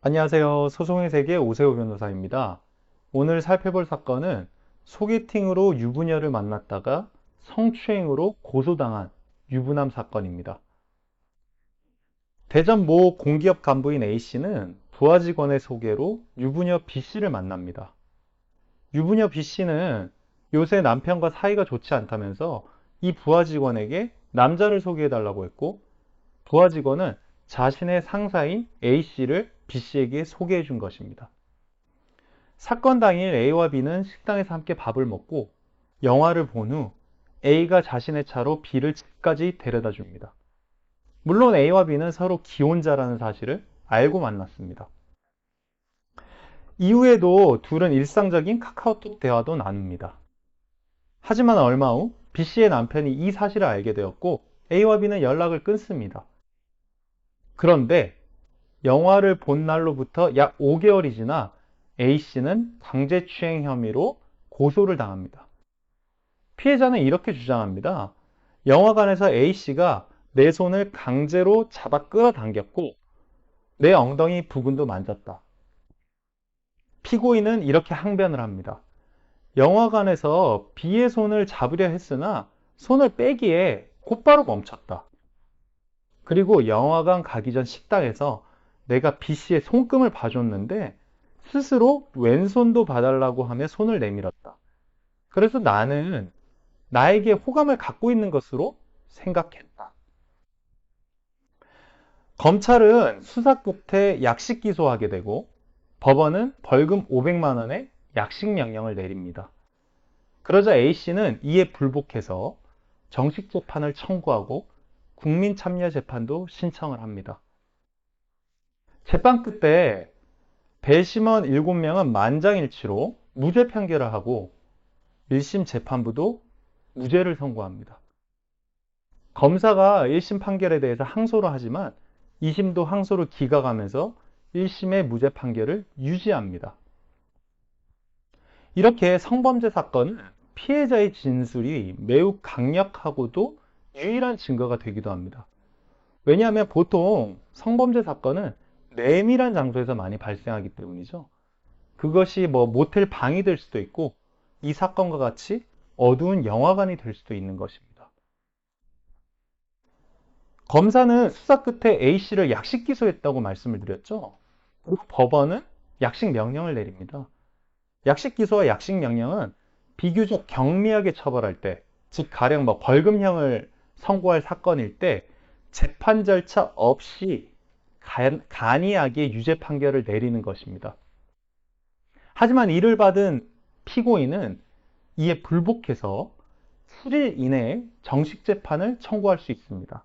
안녕하세요. 소송의 세계 오세호 변호사입니다. 오늘 살펴볼 사건은 소개팅으로 유부녀를 만났다가 성추행으로 고소당한 유부남 사건입니다. 대전 모 공기업 간부인 A씨는 부하 직원의 소개로 유부녀 B씨를 만납니다. 유부녀 B씨는 요새 남편과 사이가 좋지 않다면서 이 부하 직원에게 남자를 소개해달라고 했고, 부하 직원은 자신의 상사인 A씨를 B씨에게 소개해 준 것입니다. 사건 당일 A와 B는 식당에서 함께 밥을 먹고 영화를 본 후 A가 자신의 차로 B를 집까지 데려다 줍니다. 물론 A와 B는 서로 기혼자라는 사실을 알고 만났습니다. 이후에도 둘은 일상적인 카카오톡 대화도 나눕니다. 하지만 얼마 후 B씨의 남편이 이 사실을 알게 되었고 A와 B는 연락을 끊습니다. 그런데 영화를 본 날로부터 약 5개월이 지나 A씨는 강제추행 혐의로 고소를 당합니다. 피해자는 이렇게 주장합니다. 영화관에서 A씨가 내 손을 강제로 잡아 끌어당겼고 내 엉덩이 부근도 만졌다. 피고인은 이렇게 항변을 합니다. 영화관에서 B의 손을 잡으려 했으나 손을 빼기에 곧바로 멈췄다. 그리고 영화관 가기 전 식당에서 내가 B씨의 손금을 봐줬는데 스스로 왼손도 봐달라고 하며 손을 내밀었다. 그래서 나는 나에게 호감을 갖고 있는 것으로 생각했다. 검찰은 수사 끝에 약식 기소하게 되고 법원은 벌금 500만 원의 약식 명령을 내립니다. 그러자 A씨는 이에 불복해서 정식 재판을 청구하고 국민참여재판도 신청을 합니다. 재판 끝에 배심원 7명은 만장일치로 무죄 판결을 하고 1심 재판부도 무죄를 선고합니다. 검사가 1심 판결에 대해서 항소를 하지만 2심도 항소를 기각하면서 1심의 무죄 판결을 유지합니다. 이렇게 성범죄 사건은 피해자의 진술이 매우 강력하고도 유일한 증거가 되기도 합니다. 왜냐하면 보통 성범죄 사건은 내밀한 장소에서 많이 발생하기 때문이죠. 그것이 모텔 방이 될 수도 있고 이 사건과 같이 어두운 영화관이 될 수도 있는 것입니다. 검사는 수사 끝에 A씨를 약식 기소했다고 말씀을 드렸죠. 그리고 법원은 약식 명령을 내립니다. 약식 기소와 약식 명령은 비교적 경미하게 처벌할 때, 즉 가령 벌금형을 선고할 사건일 때 재판 절차 없이 간이하게 유죄 판결을 내리는 것입니다. 하지만 이를 받은 피고인은 이에 불복해서 7일 이내에 정식 재판을 청구할 수 있습니다.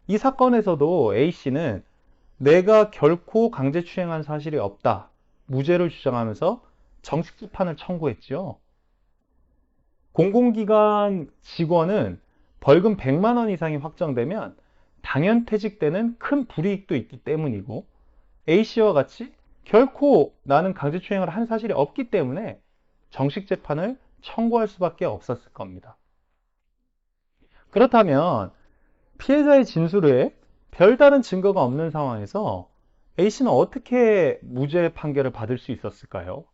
이 사건에서도 A씨는 내가 결코 강제추행한 사실이 없다, 무죄를 주장하면서 정식 재판을 청구했지요. 공공기관 직원은 벌금 100만 원 이상이 확정되면 당연퇴직되는 큰 불이익도 있기 때문이고 A씨와 같이 결코 나는 강제추행을 한 사실이 없기 때문에 정식 재판을 청구할 수밖에 없었을 겁니다. 그렇다면 피해자의 진술 외에 별다른 증거가 없는 상황에서 A씨는 어떻게 무죄 판결을 받을 수 있었을까요?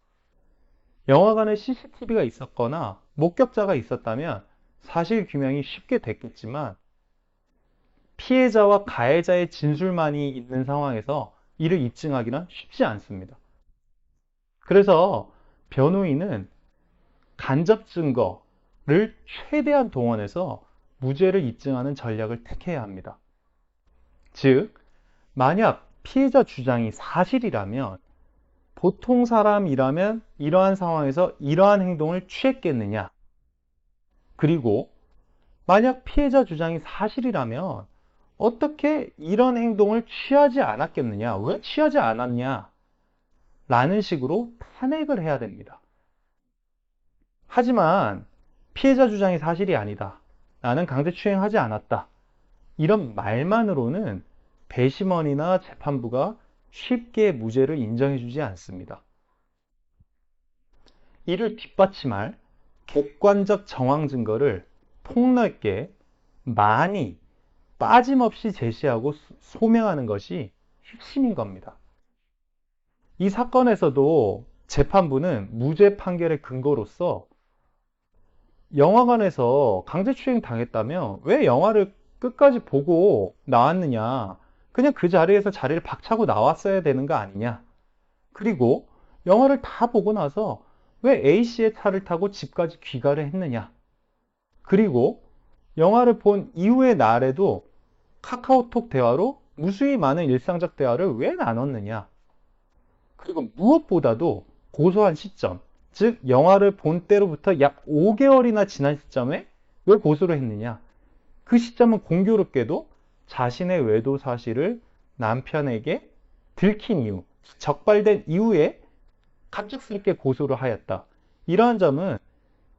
영화관에 CCTV가 있었거나 목격자가 있었다면 사실 규명이 쉽게 됐겠지만 피해자와 가해자의 진술만이 있는 상황에서 이를 입증하기는 쉽지 않습니다. 그래서 변호인은 간접 증거를 최대한 동원해서 무죄를 입증하는 전략을 택해야 합니다. 즉, 만약 피해자 주장이 사실이라면 보통 사람이라면 이러한 상황에서 이러한 행동을 취했겠느냐? 그리고 만약 피해자 주장이 사실이라면 어떻게 이런 행동을 취하지 않았겠느냐? 왜 취하지 않았냐? 라는 식으로 탄핵을 해야 됩니다. 하지만 피해자 주장이 사실이 아니다. 나는 강제추행하지 않았다. 이런 말만으로는 배심원이나 재판부가 쉽게 무죄를 인정해주지 않습니다. 이를 뒷받침할 객관적 정황 증거를 폭넓게 많이 빠짐없이 제시하고 소명하는 것이 핵심인 겁니다. 이 사건에서도 재판부는 무죄 판결의 근거로서 영화관에서 강제추행 당했다면 왜 영화를 끝까지 보고 나왔느냐? 그냥 그 자리에서 자리를 박차고 나왔어야 되는 거 아니냐? 그리고 영화를 다 보고 나서 왜 A씨의 차를 타고 집까지 귀가를 했느냐? 그리고 영화를 본 이후의 날에도 카카오톡 대화로 무수히 많은 일상적 대화를 왜 나눴느냐? 그리고 무엇보다도 고소한 시점, 즉 영화를 본 때로부터 약 5개월이나 지난 시점에 왜 고소를 했느냐? 그 시점은 공교롭게도 자신의 외도 사실을 남편에게 들킨 이후, 적발된 이후에 갑작스럽게 고소를 하였다. 이러한 점은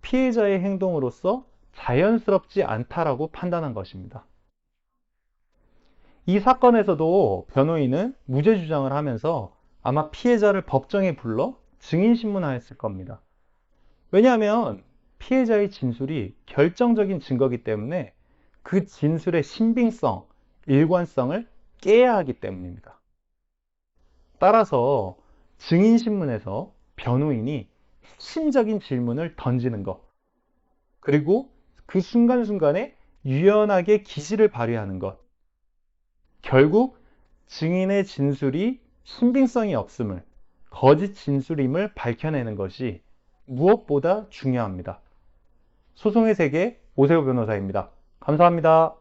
피해자의 행동으로서 자연스럽지 않다라고 판단한 것입니다. 이 사건에서도 변호인은 무죄 주장을 하면서 아마 피해자를 법정에 불러 증인신문하였을 겁니다. 왜냐하면 피해자의 진술이 결정적인 증거이기 때문에 그 진술의 신빙성, 일관성을 깨야 하기 때문입니다. 따라서 증인신문에서 변호인이 핵심적인 질문을 던지는 것, 그리고 그 순간순간에 유연하게 기시를 발휘하는 것, 결국 증인의 진술이 신빙성이 없음을, 거짓 진술임을 밝혀내는 것이 무엇보다 중요합니다. 소송의 세계 오세호 변호사입니다. 감사합니다.